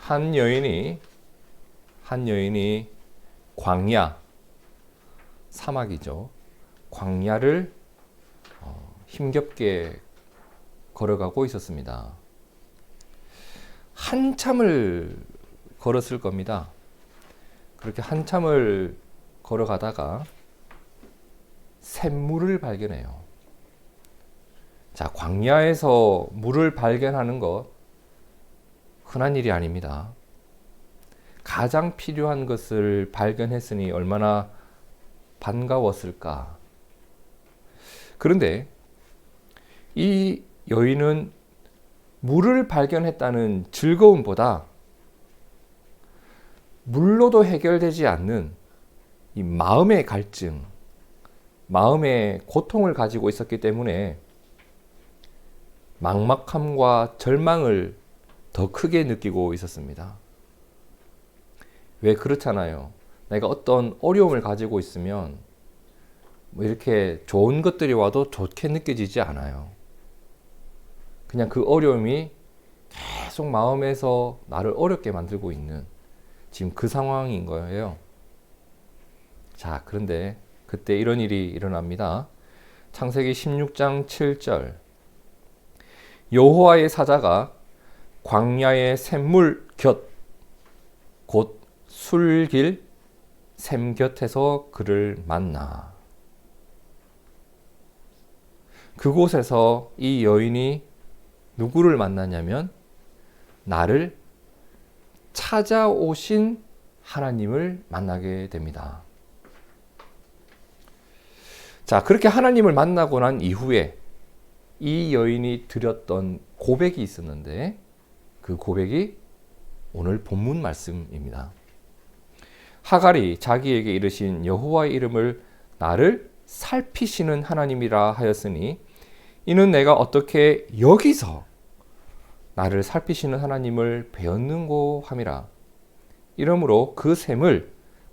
한 여인이 광야, 사막이죠. 광야를 힘겹게 걸어가고 있었습니다. 한참을 걸었을 겁니다. 그렇게 한참을 걸어가다가 샘물을 발견해요. 자, 광야에서 물을 발견하는 것 흔한 일이 아닙니다. 가장 필요한 것을 발견했으니 얼마나 반가웠을까. 그런데 이 여인은 물을 발견했다는 즐거움보다 물로도 해결되지 않는 이 마음의 갈증, 마음의 고통을 가지고 있었기 때문에 막막함과 절망을 더 크게 느끼고 있었습니다. 왜 그렇잖아요. 내가 어떤 어려움을 가지고 있으면 뭐 이렇게 좋은 것들이 와도 좋게 느껴지지 않아요. 그냥 그 어려움이 계속 마음에서 나를 어렵게 만들고 있는 지금 그 상황인 거예요. 자, 그런데 그때 이런 일이 일어납니다. 창세기 16장 7절. 여호와의 사자가 광야의 샘물 곁, 곧 술길 샘 곁에서 그를 만나. 그곳에서 이 여인이 누구를 만나냐면 나를 찾아오신 하나님을 만나게 됩니다. 자, 그렇게 하나님을 만나고 난 이후에 이 여인이 드렸던 고백이 있었는데 그 고백이 오늘 본문 말씀입니다. 하갈이 자기에게 이르신 여호와의 이름을 나를 살피시는 하나님이라 하였으니 이는 내가 어떻게 여기서 나를 살피시는 하나님을 배웠는고 함이라. 이러므로 그 샘을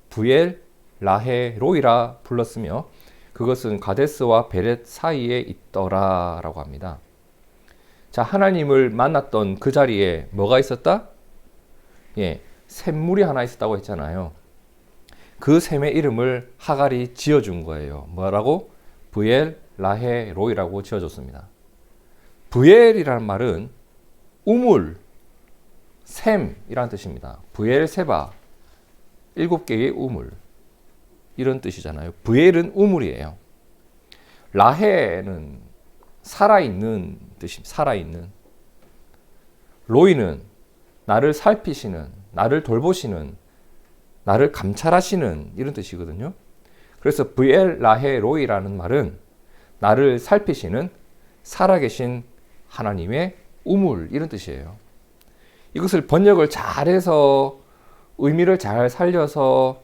부엘 라헤로이라 불렀으며 그것은 가데스와 베렛 사이에 있더라 라고 합니다. 자, 하나님을 만났던 그 자리에 뭐가 있었다? 예, 샘물이 하나 있었다고 했잖아요. 그 샘의 이름을 하갈이 지어준 거예요. 뭐라고? 부엘 라헤로이라고 지어줬습니다. 부엘이라는 말은 우물, 샘이라는 뜻입니다. 부엘세바, 7개의 우물, 이런 뜻이잖아요. 부엘은 우물이에요. 라헤는 살아있는 뜻입니다. 살아있는. 로이는 나를 살피시는, 나를 돌보시는, 나를 감찰하시는 이런 뜻이거든요. 그래서 부엘 라헤 로이라는 말은 나를 살피시는 살아계신 하나님의 우물 이런 뜻이에요. 이것을 번역을 잘해서 의미를 잘 살려서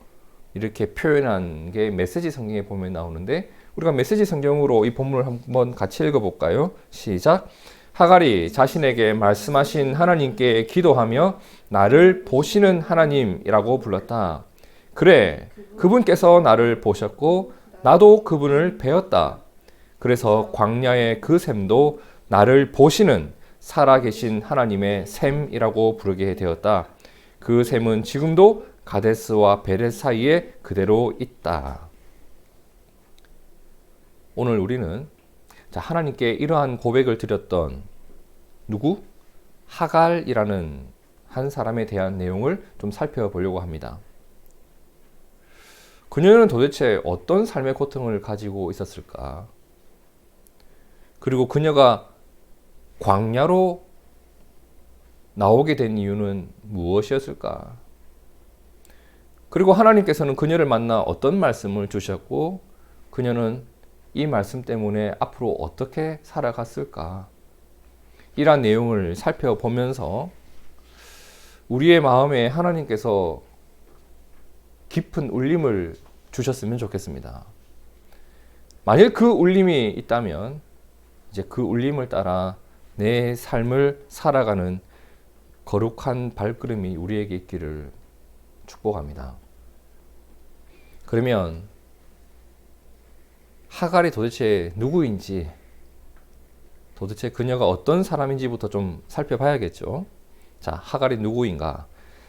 이렇게 표현한 게 메시지 성경에 보면 나오는데 우리가 메시지 성경으로 이 본문을 한번 같이 읽어볼까요? 시작. 하갈이 자신에게 말씀하신 하나님께 기도하며 나를 보시는 하나님이라고 불렀다. 그래, 그분께서 나를 보셨고 나도 그분을 배웠다. 그래서 광야의 그 샘도 나를 보시는 살아계신 하나님의 샘이라고 부르게 되었다. 그 샘은 지금도 가데스와 베렛 사이에 그대로 있다. 오늘 우리는 하나님께 이러한 고백을 드렸던 누구? 하갈이라는 한 사람에 대한 내용을 좀 살펴보려고 합니다. 그녀는 도대체 어떤 삶의 고통을 가지고 있었을까? 그리고 그녀가 광야로 나오게 된 이유는 무엇이었을까? 그리고 하나님께서는 그녀를 만나 어떤 말씀을 주셨고 그녀는 이 말씀 때문에 앞으로 어떻게 살아갔을까? 이러한 내용을 살펴보면서 우리의 마음에 하나님께서 깊은 울림을 주셨으면 좋겠습니다. 만일 그 울림이 있다면 이제 그 울림을 따라 내 삶을 살아가는 거룩한 발걸음이 우리에게 있기를 축복합니다. 그러면 하갈이 도대체 누구인지, 도대체 그녀가 어떤 사람인지부터 좀 살펴봐야겠죠. 자, 하갈이 누구인가?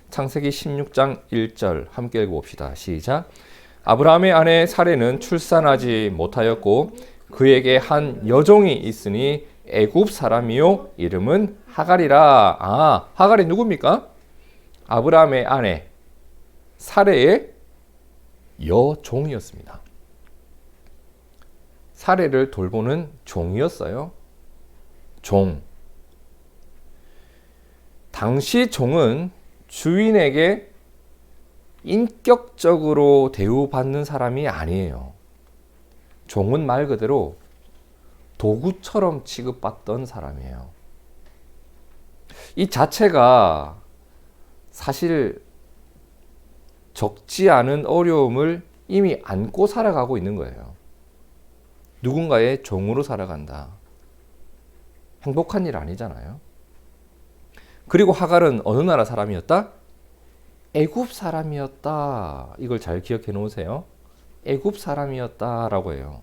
창세기 16장 1절 함께 읽어봅시다. 시작. 아브라함의 아내 사레는 출산하지 못하였고 그에게 한 여종이 있으니 애굽 사람이요 이름은 하갈이라. 하갈이 누굽니까? 아브라함의 아내 사레의 여종이었습니다. 사레를 돌보는 종이었어요. 종. 당시 종은 주인에게 인격적으로 대우받는 사람이 아니에요. 종은 말 그대로 도구처럼 취급받던 사람이에요. 이 자체가 사실 적지 않은 어려움을 이미 안고 살아가고 있는 거예요. 누군가의 종으로 살아간다. 행복한 일 아니잖아요. 그리고 하갈은 어느 나라 사람이었다? 애굽 사람이었다. 이걸 잘 기억해 놓으세요. 애굽 사람이었다라고 해요.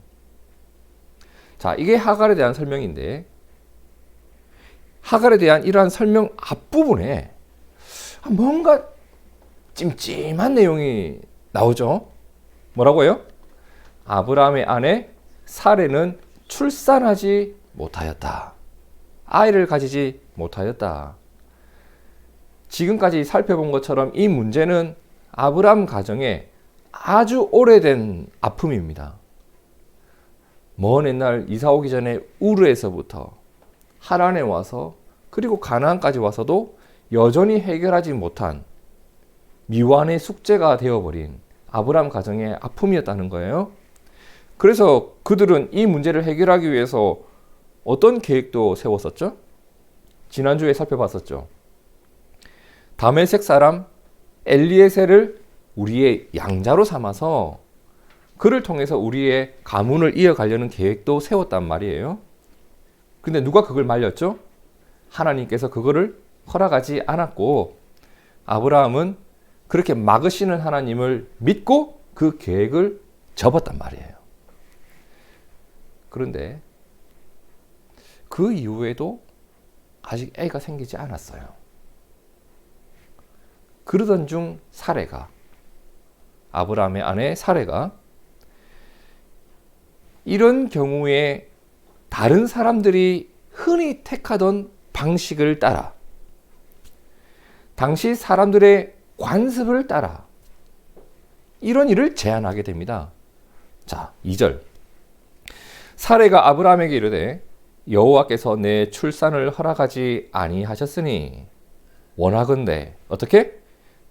자, 이게 하갈에 대한 설명인데 하갈에 대한 이러한 설명 앞부분에 뭔가 찜찜한 내용이 나오죠. 뭐라고요? 아브라함의 아내 사레는 출산하지 못하였다. 아이를 가지지 못하였다. 지금까지 살펴본 것처럼 이 문제는 아브라함 가정의 아주 오래된 아픔입니다. 먼 옛날 이사 오기 전에 우르에서부터 하란에 와서 그리고 가나안까지 와서도 여전히 해결하지 못한 미완의 숙제가 되어버린 아브라함 가정의 아픔이었다는 거예요. 그래서 그들은 이 문제를 해결하기 위해서 어떤 계획도 세웠었죠? 지난주에 살펴봤었죠. 다메섹 사람 엘리에셀을 우리의 양자로 삼아서 그를 통해서 우리의 가문을 이어가려는 계획도 세웠단 말이에요. 근데 누가 그걸 말렸죠? 하나님께서 그거를 허락하지 않았고 아브라함은 그렇게 막으시는 하나님을 믿고 그 계획을 접었단 말이에요. 그런데 그 이후에도 아직 애가 생기지 않았어요. 그러던 중 사레가, 아브라함의 아내 사레가 이런 경우에 다른 사람들이 흔히 택하던 방식을 따라 당시 사람들의 관습을 따라 이런 일을 제안하게 됩니다. 자, 2절. 사레가 아브라함에게 이르되 여호와께서 내 출산을 허락하지 아니하셨으니 원하건대 어떻게?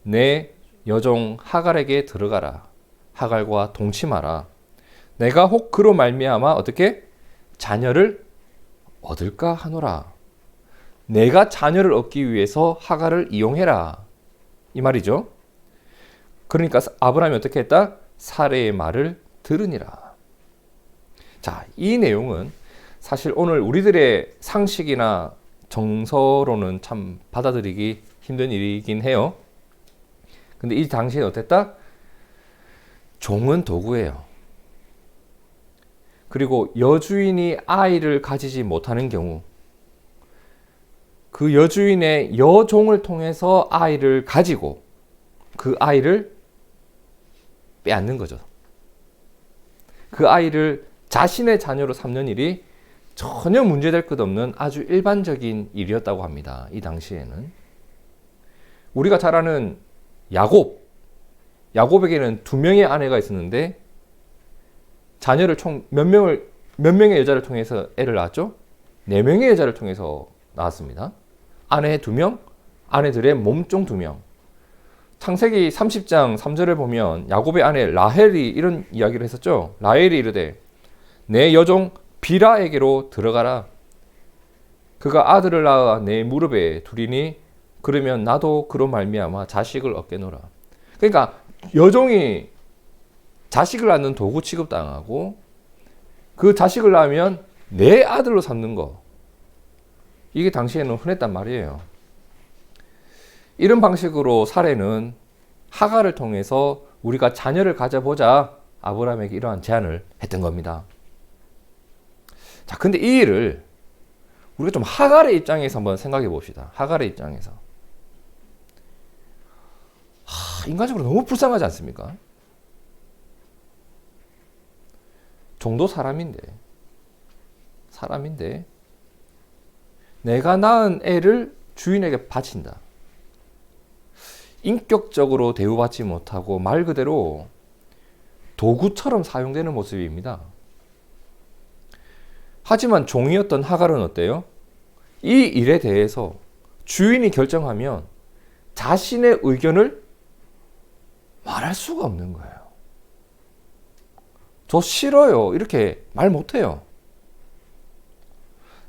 내 여종 하갈에게 들어가라. 하갈과 동침하라. 내가 혹 그로 말미암아 어떻게? 자녀를 얻을까 하노라. 내가 자녀를 얻기 위해서 하갈을 이용해라. 이 말이죠. 그러니까 아브라함이 어떻게 했다? 사레의 말을 들으니라. 자, 이 내용은 사실 오늘 우리들의 상식이나 정서로는 참 받아들이기 힘든 일이긴 해요. 근데 이 당시에 어땠다? 종은 도구예요. 그리고 여주인이 아이를 가지지 못하는 경우 그 여주인의 여종을 통해서 아이를 가지고 그 아이를 빼앗는 거죠. 그 아이를 자신의 자녀로 삼는 일이 전혀 문제될 것 없는 아주 일반적인 일이었다고 합니다. 이 당시에는. 우리가 잘 아는 야곱에게는 2명의 아내가 있었는데 자녀를 총 몇 명의 여자를 통해서 애를 낳았죠? 4명의 여자를 통해서 낳았습니다. 아내 2명, 아내들의 몸종 2명. 창세기 30장 3절을 보면 야곱의 아내 라헬이 이런 이야기를 했었죠. 라헬이 이르되 내 여종 비라에게로 들어가라. 그가 아들을 낳아 내 무릎에 두리니 그러면 나도 그로 말미암아 자식을 얻게노라. 그러니까 여종이 자식을 낳는 도구 취급당하고 그 자식을 낳으면 내 아들로 삼는 거. 이게 당시에는 흔했단 말이에요. 이런 방식으로 사레는 하갈을 통해서 우리가 자녀를 가져보자 아브라함에게 이러한 제안을 했던 겁니다. 자, 근데 이 일을 우리가 좀 하갈의 입장에서 한번 생각해 봅시다. 하갈의 입장에서. 인간적으로 너무 불쌍하지 않습니까? 종도 사람인데 내가 낳은 애를 주인에게 바친다. 인격적으로 대우받지 못하고 말 그대로 도구처럼 사용되는 모습입니다. 하지만 종이었던 하갈은 어때요? 이 일에 대해서 주인이 결정하면 자신의 의견을 말할 수가 없는 거예요. 저 싫어요. 이렇게 말 못해요.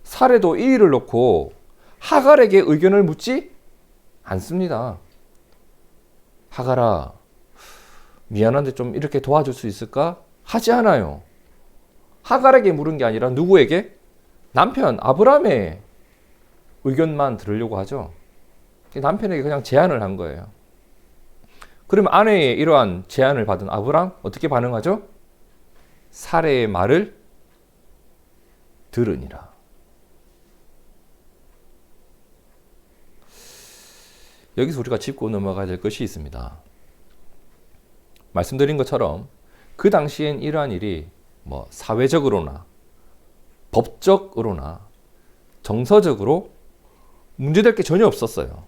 사례도 이 일을 놓고 하갈에게 의견을 묻지 않습니다. 하갈아, 미안한데 좀 이렇게 도와줄 수 있을까? 하지 않아요. 하갈에게 물은 게 아니라 누구에게? 남편 아브람의 의견만 들으려고 하죠. 남편에게 그냥 제안을 한 거예요. 그러면 아내의 이러한 제안을 받은 아브람 어떻게 반응하죠? 사례의 말을 들으니라. 여기서 우리가 짚고 넘어가야 될 것이 있습니다. 말씀드린 것처럼 그 당시엔 이러한 일이 뭐 사회적으로나 법적으로나 정서적으로 문제될 게 전혀 없었어요.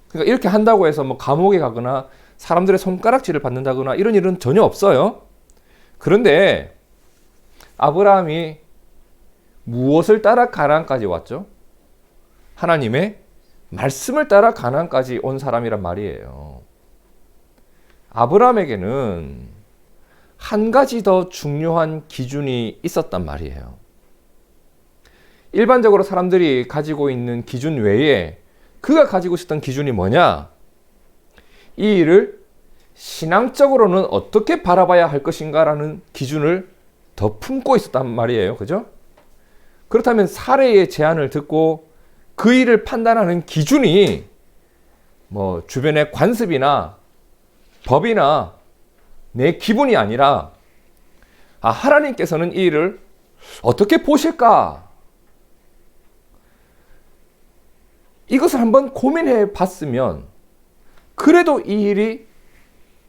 그러니까 이렇게 한다고 해서 뭐 감옥에 가거나 사람들의 손가락질을 받는다거나 이런 일은 전혀 없어요. 그런데 아브라함이 무엇을 따라 가나안까지 왔죠? 하나님의 말씀을 따라 가나안까지 온 사람이란 말이에요. 아브라함에게는 한 가지 더 중요한 기준이 있었단 말이에요. 일반적으로 사람들이 가지고 있는 기준 외에 그가 가지고 있었던 기준이 뭐냐? 이 일을 신앙적으로는 어떻게 바라봐야 할 것인가라는 기준을 더 품고 있었단 말이에요. 그죠? 그렇다면 사례의 제안을 듣고 그 일을 판단하는 기준이 뭐 주변의 관습이나 법이나 내 기분이 아니라 하나님께서는 이 일을 어떻게 보실까? 이것을 한번 고민해 봤으면 그래도 이 일이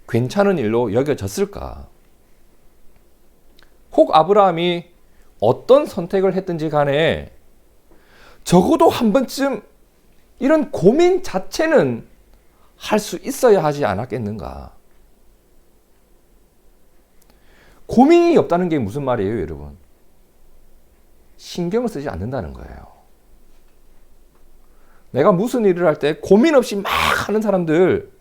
괜찮은 일로 여겨졌을까? 혹 아브라함이 어떤 선택을 했든지 간에 적어도 한 번쯤 이런 고민 자체는 할 수 있어야 하지 않았겠는가? 고민이 없다는 게 무슨 말이에요, 여러분? 신경을 쓰지 않는다는 거예요. 내가 무슨 일을 할 때 고민 없이 막 하는 사람들,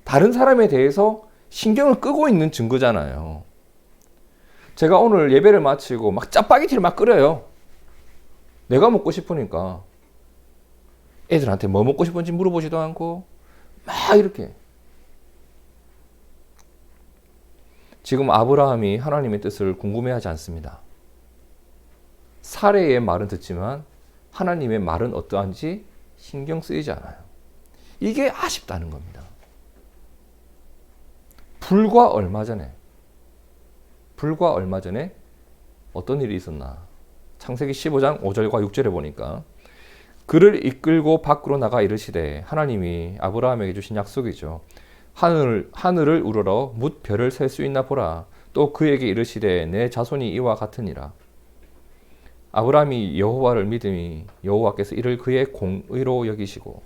다른 사람에 대해서 신경을 끄고 있는 증거잖아요. 제가 오늘 예배를 마치고 막 짜파게티를 막 끓여요. 내가 먹고 싶으니까. 애들한테 뭐 먹고 싶은지 물어보지도 않고 막 이렇게. 지금 아브라함이 하나님의 뜻을 궁금해하지 않습니다. 사례의 말은 듣지만 하나님의 말은 어떠한지 신경 쓰이지 않아요. 이게 아쉽다는 겁니다. 불과 얼마 전에 어떤 일이 있었나? 창세기 15장 5절과 6절에 보니까 그를 이끌고 밖으로 나가 이르시되, 하나님이 아브라함에게 주신 약속이죠. 하늘을 우러러 뭇 별을 셀 수 있나 보라. 또 그에게 이르시되 내 자손이 이와 같으니라. 아브라함이 여호와를 믿으니 여호와께서 이를 그의 공의로 여기시고,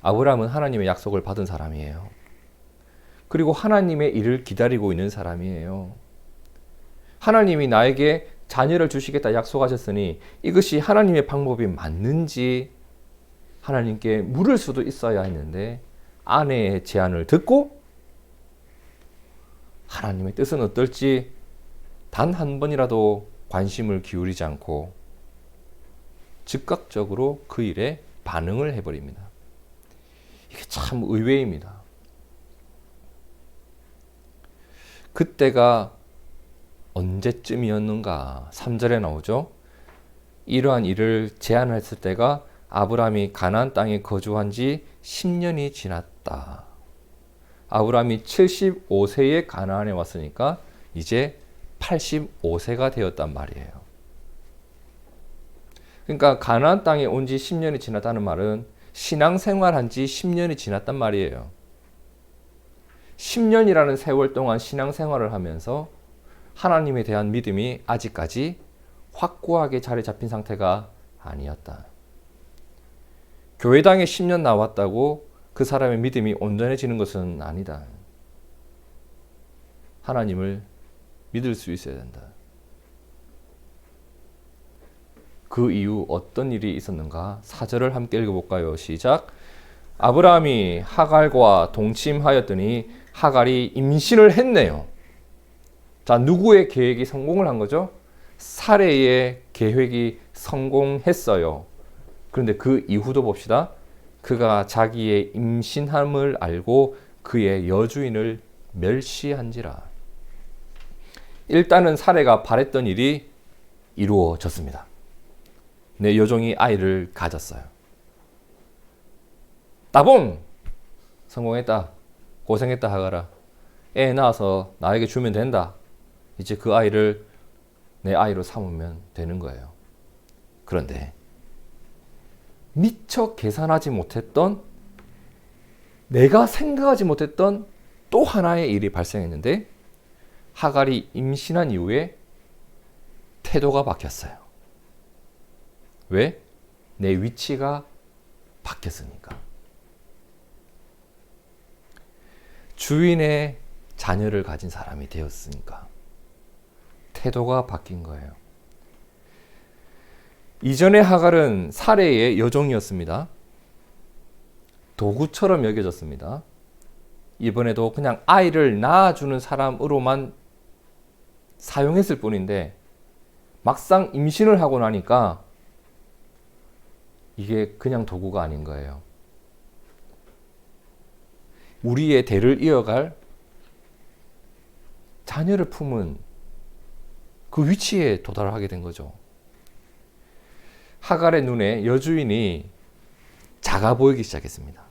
아브라함은 하나님의 약속을 받은 사람이에요. 그리고 하나님의 일을 기다리고 있는 사람이에요. 하나님이 나에게 자녀를 주시겠다 약속하셨으니 이것이 하나님의 방법이 맞는지 하나님께 물을 수도 있어야 했는데, 아내의 제안을 듣고 하나님의 뜻은 어떨지 단 한 번이라도 관심을 기울이지 않고 즉각적으로 그 일에 반응을 해버립니다. 이게 참 의외입니다. 그때가 언제쯤이었는가? 3절에 나오죠. 이러한 일을 제안했을 때가 아브라함이 가나안 땅에 거주한 지 10년이 지났다. 아브라함이 75세에 가나안에 왔으니까 이제 85세가 되었단 말이에요. 그러니까 가나안 땅에 온 지 10년이 지났다는 말은 신앙생활한 지 10년이 지났단 말이에요. 10년이라는 세월 동안 신앙생활을 하면서 하나님에 대한 믿음이 아직까지 확고하게 자리 잡힌 상태가 아니었다. 교회당에 10년 나왔다고 그 사람의 믿음이 온전해지는 것은 아니다. 하나님을 믿을 수 있어야 된다. 그 이후 어떤 일이 있었는가? 4절을 함께 읽어볼까요? 시작. 아브라함이 하갈과 동침하였더니 하갈이 임신을 했네요. 자, 누구의 계획이 성공을 한 거죠? 사레의 계획이 성공했어요. 그런데 그 이후도 봅시다. 그가 자기의 임신함을 알고 그의 여주인을 멸시한지라. 일단은 사레가 바랬던 일이 이루어졌습니다. 내 여종이 아이를 가졌어요. 따봉! 성공했다. 고생했다 하가라. 애 낳아서 나에게 주면 된다. 이제 그 아이를 내 아이로 삼으면 되는 거예요. 그런데 미처 계산하지 못했던, 내가 생각하지 못했던 또 하나의 일이 발생했는데 하갈이 임신한 이후에 태도가 바뀌었어요. 왜? 내 위치가 바뀌었으니까. 주인의 자녀를 가진 사람이 되었으니까 태도가 바뀐 거예요. 이전의 하갈은 사레의 여종이었습니다. 도구처럼 여겨졌습니다. 이번에도 그냥 아이를 낳아주는 사람으로만 사용했을 뿐인데 막상 임신을 하고 나니까 이게 그냥 도구가 아닌 거예요. 우리의 대를 이어갈 자녀를 품은 그 위치에 도달하게 된 거죠. 하갈의 눈에 여주인이 작아 보이기 시작했습니다.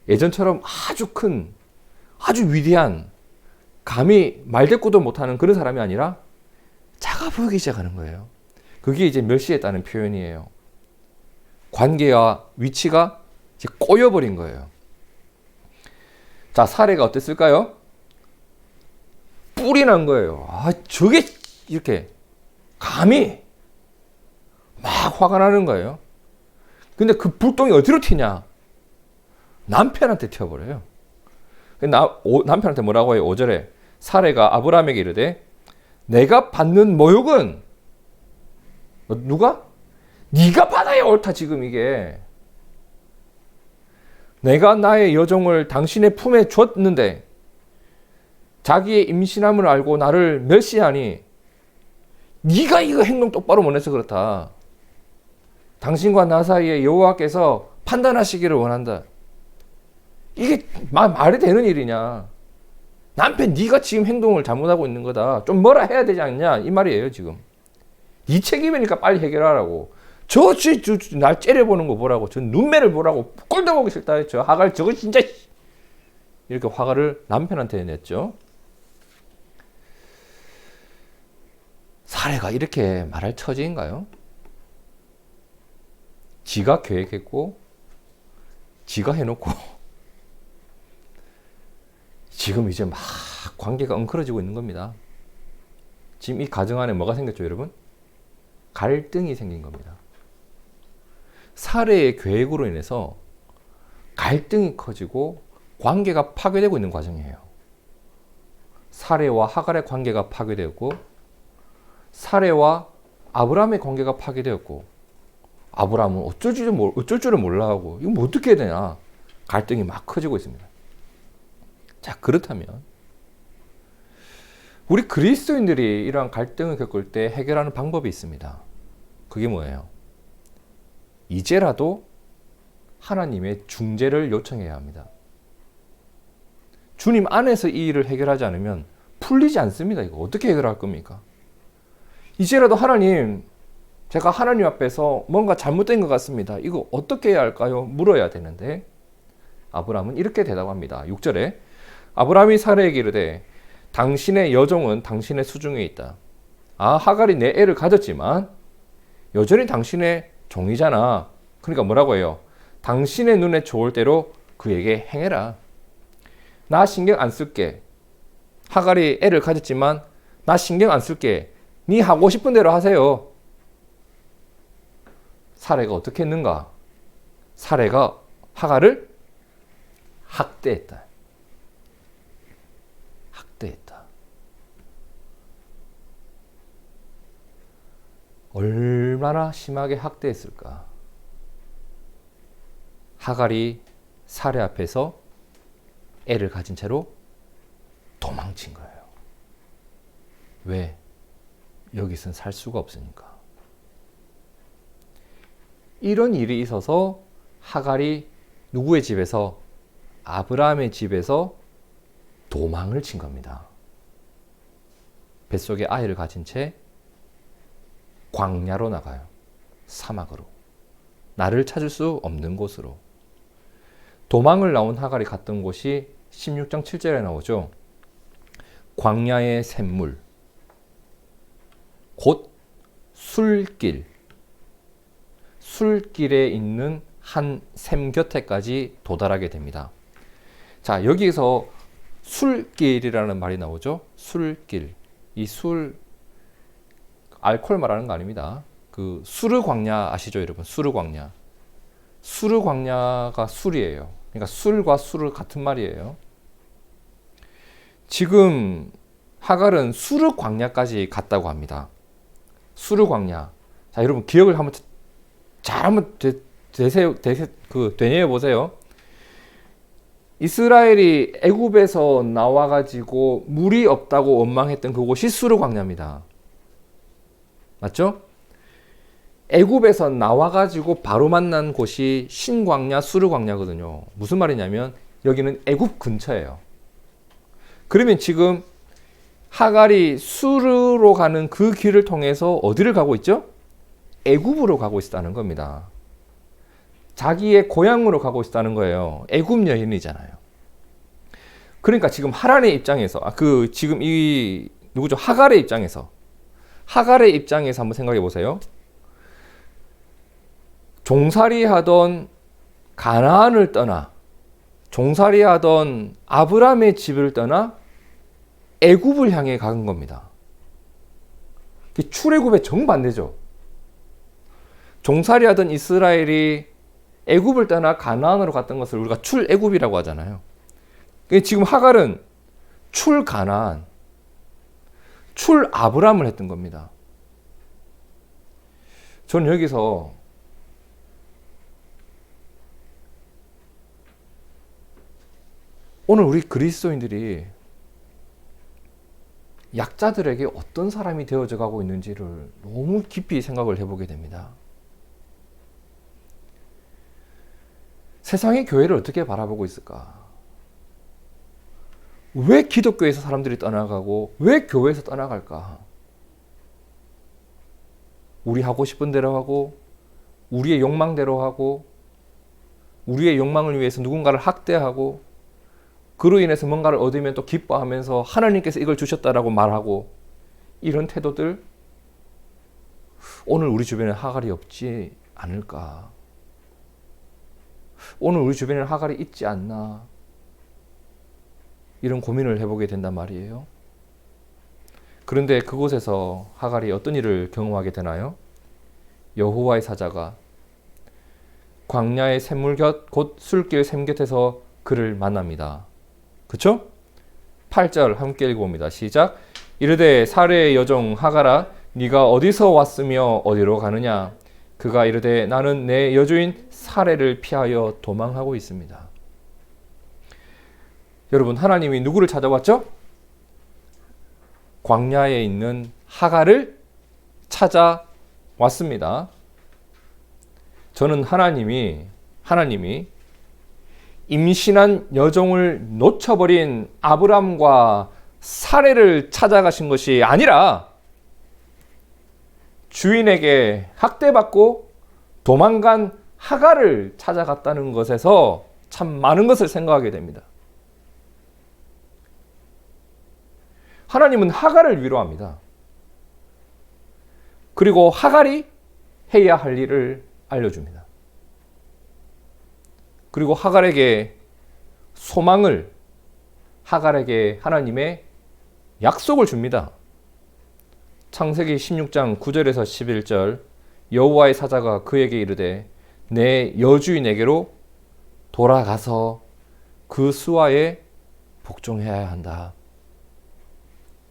예전처럼 아주 큰, 아주 위대한, 감히 말대꾸도 못하는 그런 사람이 아니라 작아 보이기 시작하는 거예요. 그게 이제 멸시했다는 표현이에요. 관계와 위치가 이제 꼬여버린 거예요. 자, 사례가 어땠을까요? 뿔이 난 거예요. 아, 저게 이렇게 감히 막 화가 나는 거예요. 근데 그 불똥이 어디로 튀냐? 남편한테 튀어버려요. 남편한테 뭐라고 해요? 5절에 사레가 아브라함에게 이르되 내가 받는 모욕은 누가? 네가 받아야 옳다. 지금 이게 내가 나의 여종을 당신의 품에 줬는데 자기의 임신함을 알고 나를 멸시하니 네가 이거 행동 똑바로 못 해서 그렇다. 당신과 나 사이에 여호와께서 판단하시기를 원한다. 이게 말이 되는 일이냐? 남편 네가 지금 행동을 잘못하고 있는 거다. 좀 뭐라 해야 되지 않냐? 이 말이에요 지금. 네 책임이니까 빨리 해결하라고. 날 째려보는 거 보라고. 저 눈매를 보라고. 꼴도 보기 싫다. 저 하갈 저거 진짜. 이렇게 화를 남편한테 냈죠. 사례가 이렇게 말할 처지인가요? 지가 계획했고 지가 해놓고 지금 이제 막 관계가 엉클어지고 있는 겁니다. 지금 이 가정 안에 뭐가 생겼죠, 여러분? 갈등이 생긴 겁니다. 사례의 계획으로 인해서 갈등이 커지고 관계가 파괴되고 있는 과정이에요. 사례와 하갈의 관계가 파괴되었고 사례와 아브라함의 관계가 파괴되었고 아브라함은 어쩔 줄을 몰라 하고 이거 뭐 어떻게 해야 되나 갈등이 막 커지고 있습니다. 자, 그렇다면 우리 그리스도인들이 이러한 갈등을 겪을 때 해결하는 방법이 있습니다. 그게 뭐예요? 이제라도 하나님의 중재를 요청해야 합니다. 주님 안에서 이 일을 해결하지 않으면 풀리지 않습니다. 이거 어떻게 해결할 겁니까? 이제라도 하나님, 제가 하나님 앞에서 뭔가 잘못된 것 같습니다. 이거 어떻게 해야 할까요? 물어야 되는데 아브라함은 이렇게 대답합니다. 6절에 아브라함이 사레에게 이르되 당신의 여종은 당신의 수중에 있다. 아, 하갈이 내 애를 가졌지만 여전히 당신의 종이잖아. 그러니까 뭐라고 해요? 당신의 눈에 좋을 대로 그에게 행해라. 나 신경 안 쓸게. 하갈이 애를 가졌지만 나 신경 안 쓸게. 네 하고 싶은 대로 하세요. 사레가 어떻게 했는가? 사레가 하갈을 학대했다. 학대했다. 얼마나 심하게 학대했을까? 하갈이 사레 앞에서 애를 가진 채로 도망친 거예요. 왜? 여기선 살 수가 없으니까. 이런 일이 있어서 하갈이 누구의 집에서? 아브라함의 집에서 도망을 친 겁니다. 뱃속에 아이를 가진 채 광야로 나가요. 사막으로. 나를 찾을 수 없는 곳으로. 도망을 나온 하갈이 갔던 곳이 16장 7절에 나오죠. 광야의 샘물, 곧 술길, 술길에 있는 한 샘 곁에까지 도달하게 됩니다. 자, 여기서 술길이라는 말이 나오죠. 술길. 이 술, 알코올 말하는 거 아닙니다. 그 수르 광야 아시죠, 여러분? 수르 광야. 수르 광야가 술이에요. 그러니까 술과 술을 같은 말이에요. 지금 하갈은 수르 광야까지 갔다고 합니다. 수르 광야. 자, 여러분 기억을 한번 잘 한번 되뇌어 보세요. 이스라엘이 애굽에서 나와 가지고 물이 없다고 원망했던 그곳이 수르 광야입니다. 맞죠? 애굽에서 나와 가지고 바로 만난 곳이 신광야, 수르 광야거든요. 무슨 말이냐면 여기는 애굽 근처예요. 그러면 지금 하갈이 수르로 가는 그 길을 통해서 어디를 가고 있죠? 애굽으로 가고 있다는 겁니다. 자기의 고향으로 가고 있다는 거예요. 애굽 여인이잖아요. 그러니까 지금 하란의 입장에서, 지금 이 누구죠? 하갈의 입장에서 한번 생각해 보세요. 종살이하던 가나안을 떠나, 종살이하던 아브라함의 집을 떠나 애굽을 향해 간 겁니다. 출애굽의 정반대죠. 종살이하던 이스라엘이 애굽을 떠나 가나안으로 갔던 것을 우리가 출애굽이라고 하잖아요. 지금 하갈은 출가나안, 출아브람을 했던 겁니다. 저는 여기서 오늘 우리 그리스도인들이 약자들에게 어떤 사람이 되어져 가고 있는지를 너무 깊이 생각을 해보게 됩니다. 세상의 교회를 어떻게 바라보고 있을까? 왜 기독교에서 사람들이 떠나가고 왜 교회에서 떠나갈까? 우리 하고 싶은 대로 하고 우리의 욕망대로 하고 우리의 욕망을 위해서 누군가를 학대하고 그로 인해서 뭔가를 얻으면 또 기뻐하면서 하나님께서 이걸 주셨다라고 말하고 이런 태도들, 오늘 우리 주변에 하갈이 없지 않을까? 오늘 우리 주변에 하갈이 있지 않나? 이런 고민을 해보게 된단 말이에요. 그런데 그곳에서 하갈이 어떤 일을 경험하게 되나요? 여호와의 사자가 광야의 샘물 곁 곧 술길 샘 곁에서 그를 만납니다. 그쵸? 8절 함께 읽어봅니다. 시작. 이르되 사레의 여종 하갈아 네가 어디서 왔으며 어디로 가느냐? 그가 이르되 나는 내 여주인 사레를 피하여 도망하고 있습니다. 여러분, 하나님이 누구를 찾아왔죠? 광야에 있는 하갈을 찾아왔습니다. 저는 하나님이 임신한 여종을 놓쳐버린 아브람과 사레를 찾아가신 것이 아니라 주인에게 학대받고 도망간 하갈을 찾아갔다는 것에서 참 많은 것을 생각하게 됩니다. 하나님은 하갈을 위로합니다. 그리고 하갈이 해야 할 일을 알려줍니다. 그리고 하갈에게 소망을, 하갈에게 하나님의 약속을 줍니다. 창세기 16장 9절에서 11절 여호와의 사자가 그에게 이르되 내 여주인에게로 돌아가서 그 수하에 복종해야 한다.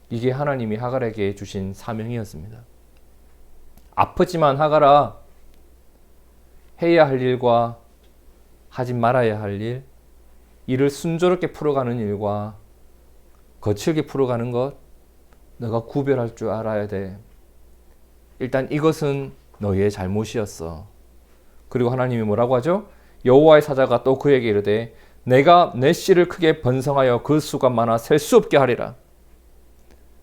이게 하나님이 하갈에게 주신 사명이었습니다. 아프지만 하갈아, 해야 할 일과 하지 말아야 할 일, 일을 순조롭게 풀어가는 일과 거칠게 풀어가는 것, 너가 구별할 줄 알아야 돼. 일단 이것은 너의 잘못이었어. 그리고 하나님이 뭐라고 하죠? 여호와의 사자가 또 그에게 이르되 내가 내 씨를 크게 번성하여 그 수가 많아 셀 수 없게 하리라.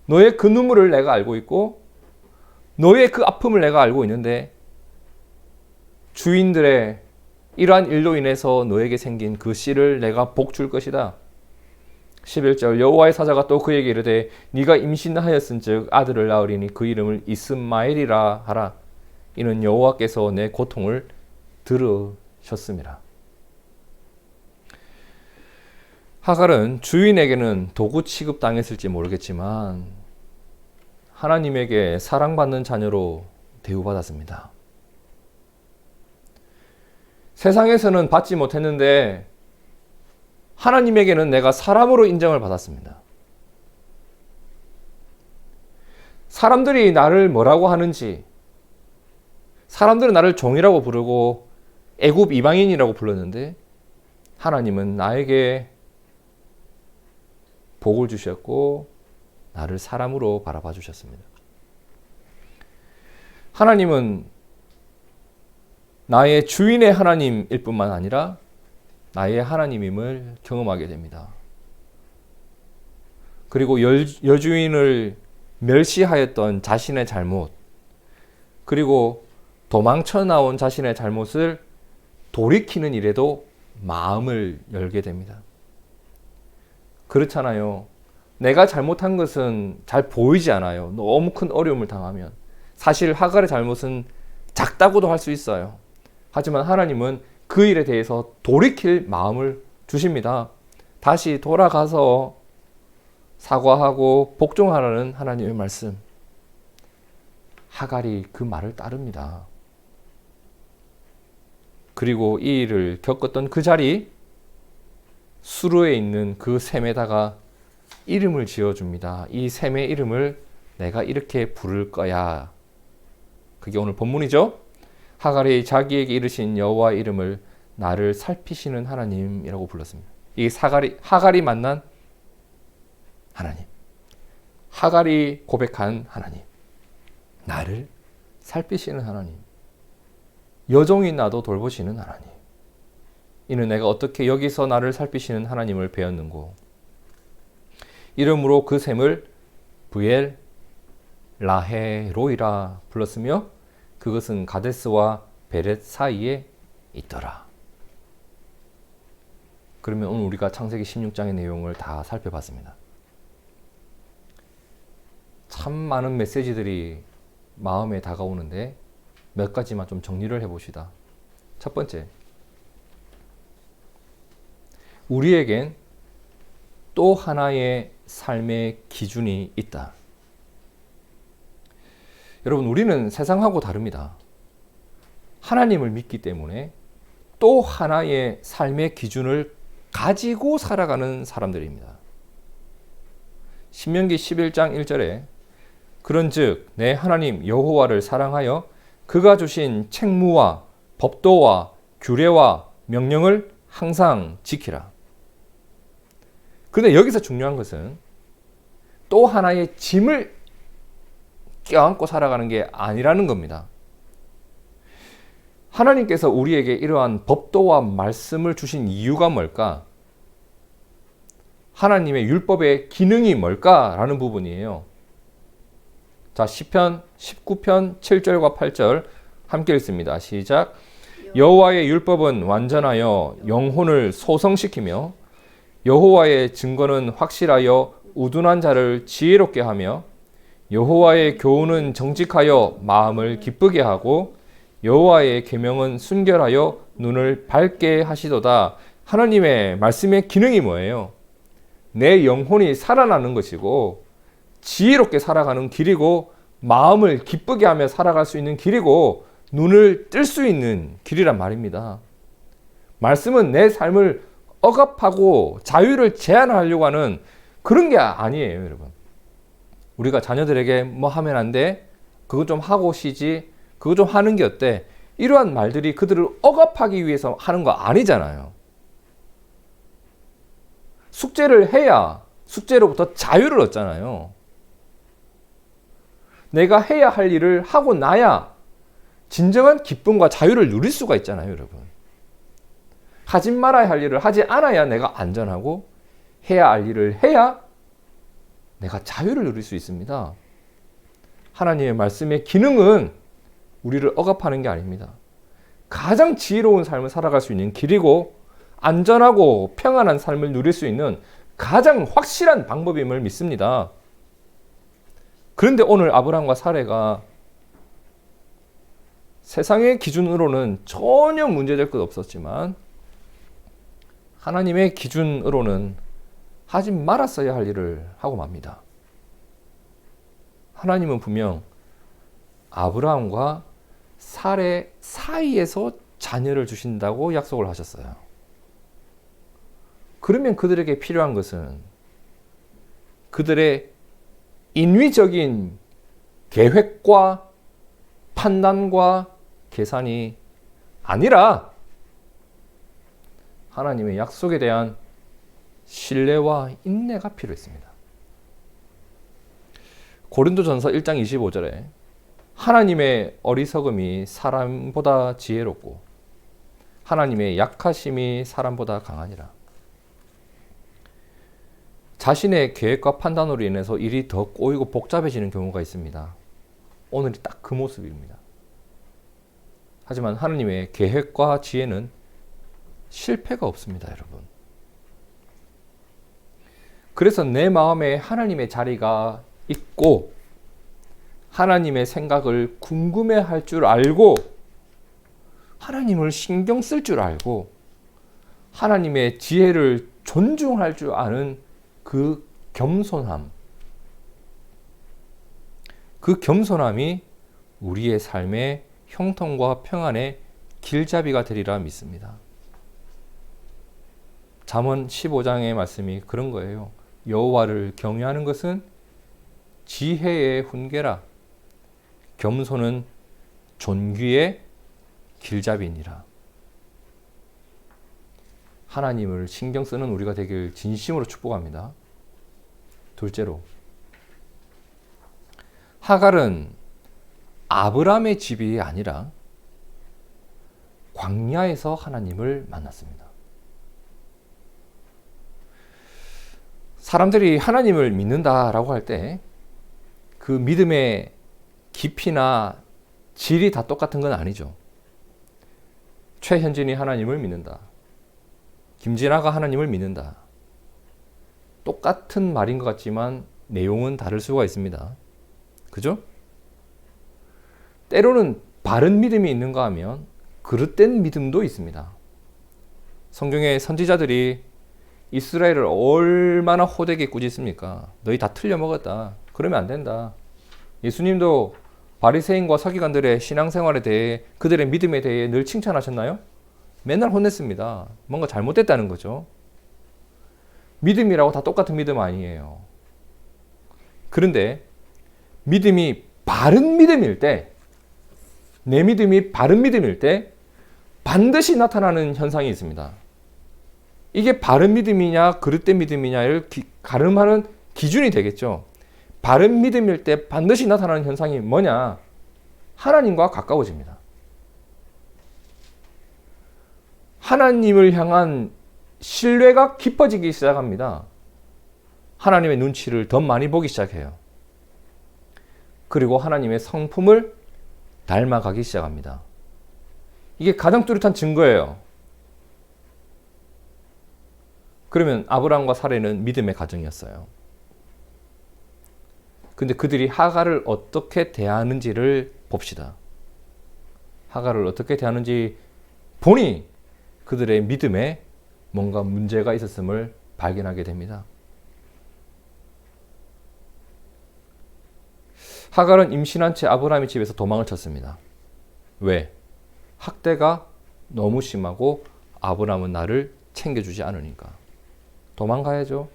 너의 그 눈물을 내가 알고 있고 너의 그 아픔을 내가 알고 있는데 주인들의 이러한 일로 인해서 너에게 생긴 그 씨를 내가 복 줄 것이다. 11절 여호와의 사자가 또 그에게 이르되 네가 임신하였은즉 아들을 낳으리니 그 이름을 이스마엘이라 하라. 이는 여호와께서 내 고통을 들으셨습니다. 하갈은 주인에게는 도구 취급당했을지 모르겠지만 하나님에게 사랑받는 자녀로 대우받았습니다. 세상에서는 받지 못했는데 하나님에게는 내가 사람으로 인정을 받았습니다. 사람들이 나를 뭐라고 하는지, 사람들은 나를 종이라고 부르고 애굽 이방인이라고 불렀는데 하나님은 나에게 복을 주셨고 나를 사람으로 바라봐 주셨습니다. 하나님은 나의 주인의 하나님일 뿐만 아니라 나의 하나님임을 경험하게 됩니다. 그리고 여주인을 멸시하였던 자신의 잘못, 그리고 도망쳐 나온 자신의 잘못을 돌이키는 일에도 마음을 열게 됩니다. 그렇잖아요. 내가 잘못한 것은 잘 보이지 않아요. 너무 큰 어려움을 당하면. 사실 하갈의 잘못은 작다고도 할 수 있어요. 하지만 하나님은 그 일에 대해서 돌이킬 마음을 주십니다. 다시 돌아가서 사과하고 복종하라는 하나님의 말씀. 하갈이 그 말을 따릅니다. 그리고 이 일을 겪었던 그 자리, 수로에 있는 그 샘에다가 이름을 지어줍니다. 이 샘의 이름을 내가 이렇게 부를 거야. 그게 오늘 본문이죠. 하갈이 자기에게 이르신 여호와의 이름을 나를 살피시는 하나님이라고 불렀습니다. 이 하갈이 만난 하나님, 하갈이 고백한 하나님, 나를 살피시는 하나님, 여종인 나도 돌보시는 하나님. 이는 내가 어떻게 여기서 나를 살피시는 하나님을 배웠는고. 이름으로 그 샘을 브엘 라헤로이라 불렀으며 그것은 가데스와 베렛 사이에 있더라. 그러면 오늘 우리가 창세기 16장의 내용을 다 살펴봤습니다. 참 많은 메시지들이 마음에 다가오는데 몇 가지만 좀 정리를 해봅시다. 첫 번째, 우리에겐 또 하나의 삶의 기준이 있다. 여러분, 우리는 세상하고 다릅니다. 하나님을 믿기 때문에 또 하나의 삶의 기준을 가지고 살아가는 사람들입니다. 신명기 11장 1절에 그런즉 내 하나님 여호와를 사랑하여 그가 주신 책무와 법도와 규례와 명령을 항상 지키라. 그런데 여기서 중요한 것은 또 하나의 짐을 껴안고 살아가는 게 아니라는 겁니다. 하나님께서 우리에게 이러한 법도와 말씀을 주신 이유가 뭘까? 하나님의 율법의 기능이 뭘까라는 부분이에요. 자, 시편 19편 7절과 8절 함께 읽습니다. 시작. 여호와의 율법은 완전하여 영혼을 소성시키며 여호와의 증거는 확실하여 우둔한 자를 지혜롭게 하며 여호와의 교훈은 정직하여 마음을 기쁘게 하고 여호와의 계명은 순결하여 눈을 밝게 하시도다. 하나님의 말씀의 기능이 뭐예요? 내 영혼이 살아나는 것이고 지혜롭게 살아가는 길이고 마음을 기쁘게 하며 살아갈 수 있는 길이고 눈을 뜰 수 있는 길이란 말입니다. 말씀은 내 삶을 억압하고 자유를 제한하려고 하는 그런 게 아니에요, 여러분. 우리가 자녀들에게 뭐 하면 안 돼? 그거 좀 하고 쉬지? 그거 좀 하는 게 어때? 이러한 말들이 그들을 억압하기 위해서 하는 거 아니잖아요. 숙제를 해야 숙제로부터 자유를 얻잖아요. 내가 해야 할 일을 하고 나야 진정한 기쁨과 자유를 누릴 수가 있잖아요, 여러분. 하지 말아야 할 일을 하지 않아야 내가 안전하고 해야 할 일을 해야 내가 자유를 누릴 수 있습니다. 하나님의 말씀의 기능은 우리를 억압하는 게 아닙니다. 가장 지혜로운 삶을 살아갈 수 있는 길이고 안전하고 평안한 삶을 누릴 수 있는 가장 확실한 방법임을 믿습니다. 그런데 오늘 아브라함과 사레가 세상의 기준으로는 전혀 문제될 것 없었지만 하나님의 기준으로는 하지 말았어야 할 일을 하고 맙니다. 하나님은 분명 아브라함과 사레 사이에서 자녀를 주신다고 약속을 하셨어요. 그러면 그들에게 필요한 것은 그들의 인위적인 계획과 판단과 계산이 아니라 하나님의 약속에 대한 신뢰와 인내가 필요했습니다. 고린도전서 1장 25절에 하나님의 어리석음이 사람보다 지혜롭고 하나님의 약하심이 사람보다 강하니라. 자신의 계획과 판단으로 인해서 일이 더 꼬이고 복잡해지는 경우가 있습니다. 오늘이 딱 그 모습입니다. 하지만 하나님의 계획과 지혜는 실패가 없습니다, 여러분. 그래서 내 마음에 하나님의 자리가 있고 하나님의 생각을 궁금해할 줄 알고 하나님을 신경 쓸 줄 알고 하나님의 지혜를 존중할 줄 아는 그 겸손함, 그 겸손함이 우리의 삶의 형통과 평안의 길잡이가 되리라 믿습니다. 잠언 15장의 말씀이 그런 거예요. 여호와를 경외하는 것은 지혜의 훈계라. 겸손은 존귀의 길잡이니라. 하나님을 신경 쓰는 우리가 되길 진심으로 축복합니다. 둘째로, 하갈은 아브라함의 집이 아니라 광야에서 하나님을 만났습니다. 사람들이 하나님을 믿는다라고 할 때 그 믿음의 깊이나 질이 다 똑같은 건 아니죠. 최현진이 하나님을 믿는다. 김진아가 하나님을 믿는다. 똑같은 말인 것 같지만 내용은 다를 수가 있습니다. 그죠? 때로는 바른 믿음이 있는가 하면 그릇된 믿음도 있습니다. 성경의 선지자들이 이스라엘을 얼마나 호되게 꾸짖습니까? 너희 다 틀려 먹었다. 그러면 안 된다. 예수님도 바리새인과 서기관들의 신앙생활에 대해 그들의 믿음에 대해 늘 칭찬하셨나요? 맨날 혼냈습니다. 뭔가 잘못됐다는 거죠. 믿음이라고 다 똑같은 믿음 아니에요. 그런데 믿음이 바른 믿음일 때, 내 믿음이 바른 믿음일 때 반드시 나타나는 현상이 있습니다. 이게 바른 믿음이냐 그릇된 믿음이냐를 가름하는 기준이 되겠죠. 바른 믿음일 때 반드시 나타나는 현상이 뭐냐? 하나님과 가까워집니다. 하나님을 향한 신뢰가 깊어지기 시작합니다. 하나님의 눈치를 더 많이 보기 시작해요. 그리고 하나님의 성품을 닮아가기 시작합니다. 이게 가장 뚜렷한 증거예요. 그러면 아브라함과 사레는 믿음의 가정이었어요. 근데 그들이 하갈을 어떻게 대하는지를 봅시다. 하갈을 어떻게 대하는지 보니 그들의 믿음에 뭔가 문제가 있었음을 발견하게 됩니다. 하갈은 임신한 채 아브라함의 집에서 도망을 쳤습니다. 왜? 학대가 너무 심하고 아브라함은 나를 챙겨주지 않으니까. 도망가야죠.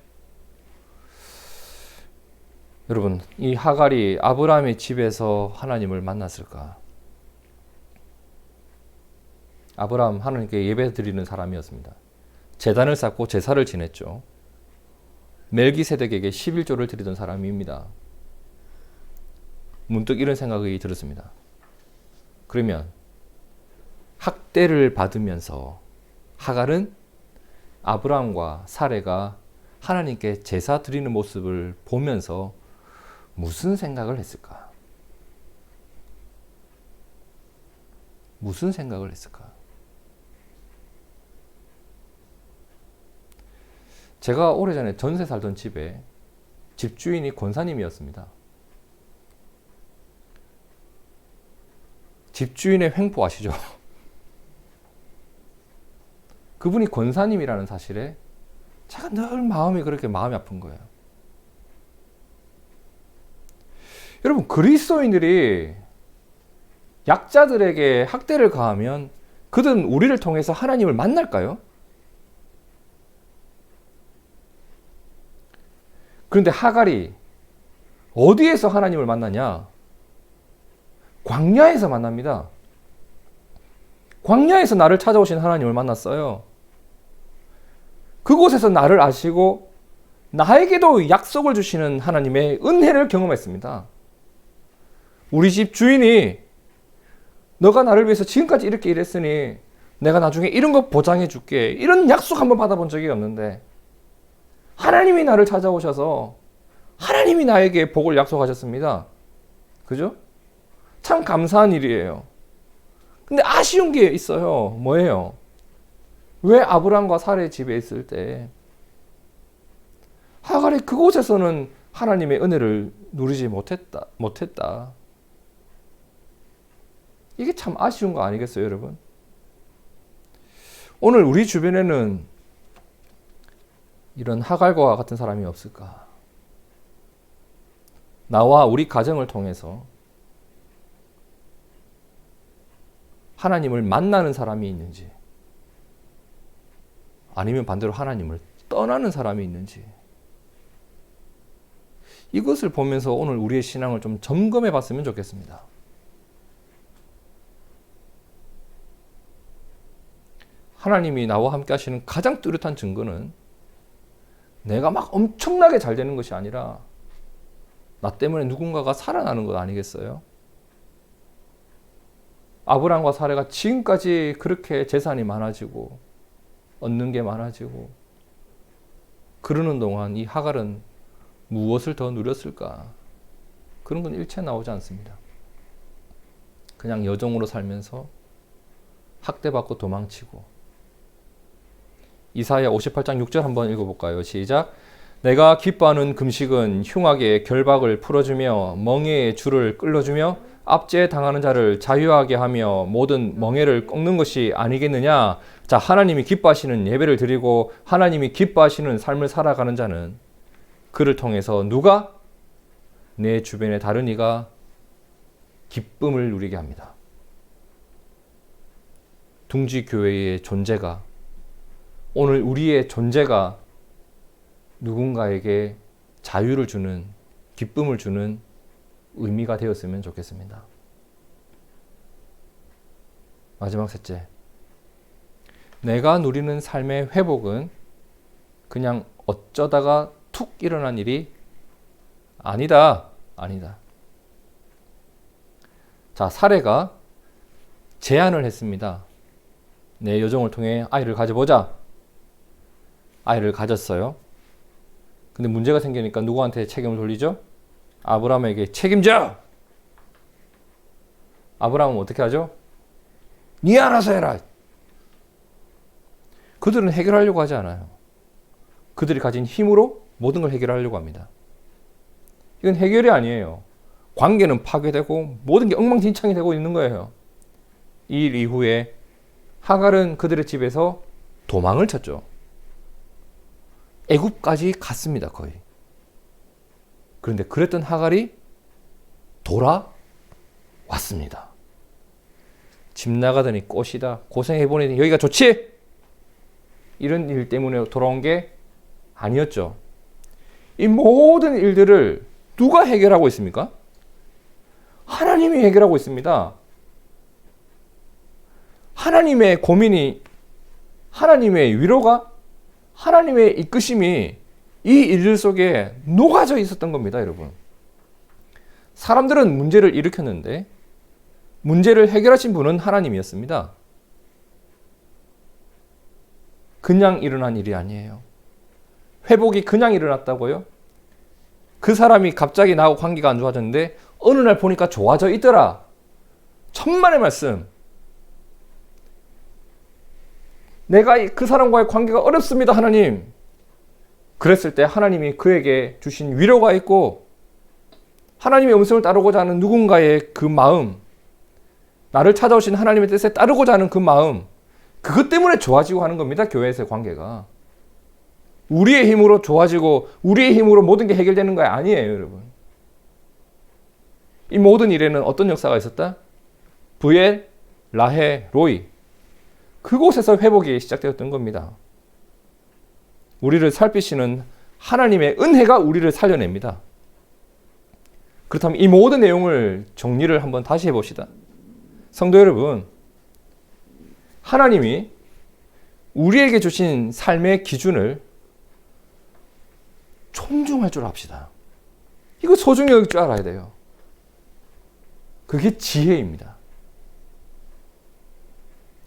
여러분, 이 하갈이 아브라함의 집에서 하나님을 만났을까? 아브라함 하나님께 예배 드리는 사람이었습니다. 제단을 쌓고 제사를 지냈죠. 멜기세덱에게 11조를 드리던 사람입니다. 문득 이런 생각이 들었습니다. 그러면 학대를 받으면서 하갈은 아브라함과 사레가 하나님께 제사 드리는 모습을 보면서 무슨 생각을 했을까? 무슨 생각을 했을까? 제가 오래전에 전세 살던 집에 집주인이 권사님이었습니다. 집주인의 횡포 아시죠? 그분이 권사님이라는 사실에 제가 늘 마음이 아픈 거예요. 여러분, 그리스도인들이 약자들에게 학대를 가하면 그들은 우리를 통해서 하나님을 만날까요? 그런데 하갈이 어디에서 하나님을 만나냐? 광야에서 만납니다. 광야에서 나를 찾아오신 하나님을 만났어요. 그곳에서 나를 아시고 나에게도 약속을 주시는 하나님의 은혜를 경험했습니다. 우리 집 주인이 너가 나를 위해서 지금까지 이렇게 일했으니 내가 나중에 이런 거 보장해 줄게, 이런 약속 한번 받아본 적이 없는데 하나님이 나를 찾아오셔서 하나님이 나에게 복을 약속하셨습니다. 그죠? 참 감사한 일이에요. 근데 아쉬운 게 있어요. 뭐예요? 왜 아브라함과 사레의 집에 있을 때 하갈이 그곳에서는 하나님의 은혜를 누리지 못했다. 이게 참 아쉬운 거 아니겠어요, 여러분? 오늘 우리 주변에는 이런 하갈과 같은 사람이 없을까? 나와 우리 가정을 통해서 하나님을 만나는 사람이 있는지, 아니면 반대로 하나님을 떠나는 사람이 있는지, 이것을 보면서 오늘 우리의 신앙을 좀 점검해 봤으면 좋겠습니다. 하나님이 나와 함께 하시는 가장 뚜렷한 증거는 내가 막 엄청나게 잘 되는 것이 아니라 나 때문에 누군가가 살아나는 것 아니겠어요? 아브라함과 사레가 지금까지 그렇게 재산이 많아지고 얻는 게 많아지고 그러는 동안 이 하갈은 무엇을 더 누렸을까? 그런 건 일체 나오지 않습니다. 그냥 여종으로 살면서 학대받고 도망치고. 이사야 58장 6절 한번 읽어볼까요? 시작. 내가 기뻐하는 금식은 흉악의 결박을 풀어주며 멍에의 줄을 끌어주며 압제에 당하는 자를 자유하게 하며 모든 멍에를 꺾는 것이 아니겠느냐. 자, 하나님이 기뻐하시는 예배를 드리고 하나님이 기뻐하시는 삶을 살아가는 자는 그를 통해서 누가? 내 주변의 다른 이가 기쁨을 누리게 합니다. 둥지교회의 존재가, 오늘 우리의 존재가 누군가에게 자유를 주는, 기쁨을 주는 의미가 되었으면 좋겠습니다. 마지막 셋째, 내가 누리는 삶의 회복은 그냥 어쩌다가 툭 일어난 일이 아니다. 자, 사레가 제안을 했습니다. 내 여종을 통해 아이를 가져보자. 아이를 가졌어요. 근데 문제가 생기니까 누구한테 책임을 돌리죠? 아브라함에게 책임져! 아브라함은 어떻게 하죠? 네 알아서 해라. 그들은 해결하려고 하지 않아요. 그들이 가진 힘으로 모든 걸 해결하려고 합니다. 이건 해결이 아니에요. 관계는 파괴되고 모든 게 엉망진창이 되고 있는 거예요. 이 일 이후에 하갈은 그들의 집에서 도망을 쳤죠. 애굽까지 갔습니다, 거의. 그런데 그랬던 하갈이 돌아왔습니다. 집 나가더니 꽃이다. 고생해보니 여기가 좋지? 이런 일 때문에 돌아온 게 아니었죠. 이 모든 일들을 누가 해결하고 있습니까? 하나님이 해결하고 있습니다. 하나님의 고민이, 하나님의 위로가, 하나님의 이끄심이 이 일들 속에 녹아져 있었던 겁니다, 여러분. 사람들은 문제를 일으켰는데 문제를 해결하신 분은 하나님이었습니다. 그냥 일어난 일이 아니에요. 회복이 그냥 일어났다고요? 그 사람이 갑자기 나하고 관계가 안 좋아졌는데 어느 날 보니까 좋아져 있더라. 천만의 말씀. 내가 그 사람과의 관계가 어렵습니다, 하나님. 그랬을 때 하나님이 그에게 주신 위로가 있고 하나님의 음성을 따르고자 하는 누군가의 그 마음, 나를 찾아오신 하나님의 뜻에 따르고자 하는 그 마음, 그것 때문에 좋아지고 하는 겁니다, 교회에서의 관계가. 우리의 힘으로 좋아지고 우리의 힘으로 모든 게 해결되는 거 아니에요, 여러분. 이 모든 일에는 어떤 역사가 있었다? 브엘, 라헤, 로이. 그곳에서 회복이 시작되었던 겁니다. 우리를 살피시는 하나님의 은혜가 우리를 살려냅니다. 그렇다면 이 모든 내용을 정리를 한번 다시 해봅시다. 성도 여러분, 하나님이 우리에게 주신 삶의 기준을 존중할 줄 압시다. 이거 소중히 여길 줄 알아야 돼요. 그게 지혜입니다.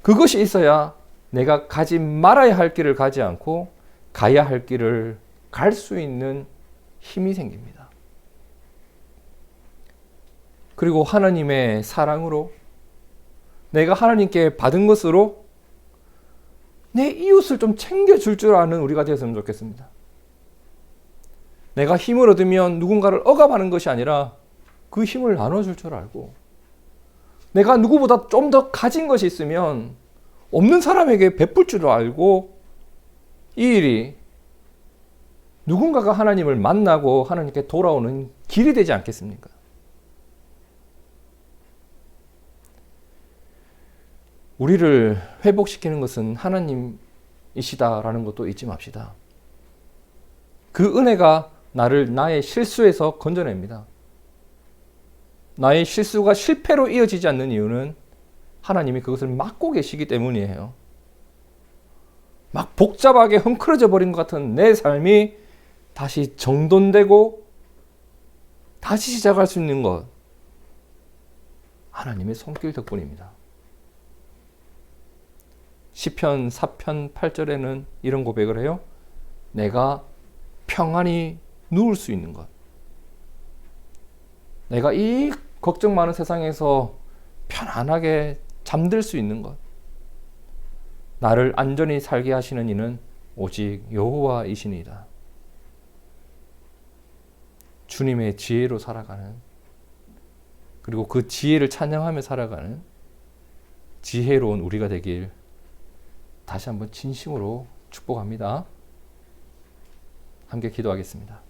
그것이 있어야 내가 가지 말아야 할 길을 가지 않고 가야 할 길을 갈 수 있는 힘이 생깁니다. 그리고 하나님의 사랑으로 내가 하나님께 받은 것으로 내 이웃을 좀 챙겨줄 줄 아는 우리가 되었으면 좋겠습니다. 내가 힘을 얻으면 누군가를 억압하는 것이 아니라 그 힘을 나눠줄 줄 알고, 내가 누구보다 좀 더 가진 것이 있으면 없는 사람에게 베풀 줄 알고, 이 일이 누군가가 하나님을 만나고 하나님께 돌아오는 길이 되지 않겠습니까? 우리를 회복시키는 것은 하나님이시다라는 것도 잊지 맙시다. 그 은혜가 나를 나의 실수에서 건져냅니다. 나의 실수가 실패로 이어지지 않는 이유는 하나님이 그것을 막고 계시기 때문이에요. 막 복잡하게 헝클어져 버린 것 같은 내 삶이 다시 정돈되고 다시 시작할 수 있는 것, 하나님의 손길 덕분입니다. 시편 4편 8절에는 이런 고백을 해요. 내가 평안히 누울 수 있는 것. 내가 이 걱정 많은 세상에서 편안하게 잠들 수 있는 것. 나를 안전히 살게 하시는 이는 오직 여호와이시니이다. 주님의 지혜로 살아가는, 그리고 그 지혜를 찬양하며 살아가는 지혜로운 우리가 되길 다시 한번 진심으로 축복합니다. 함께 기도하겠습니다.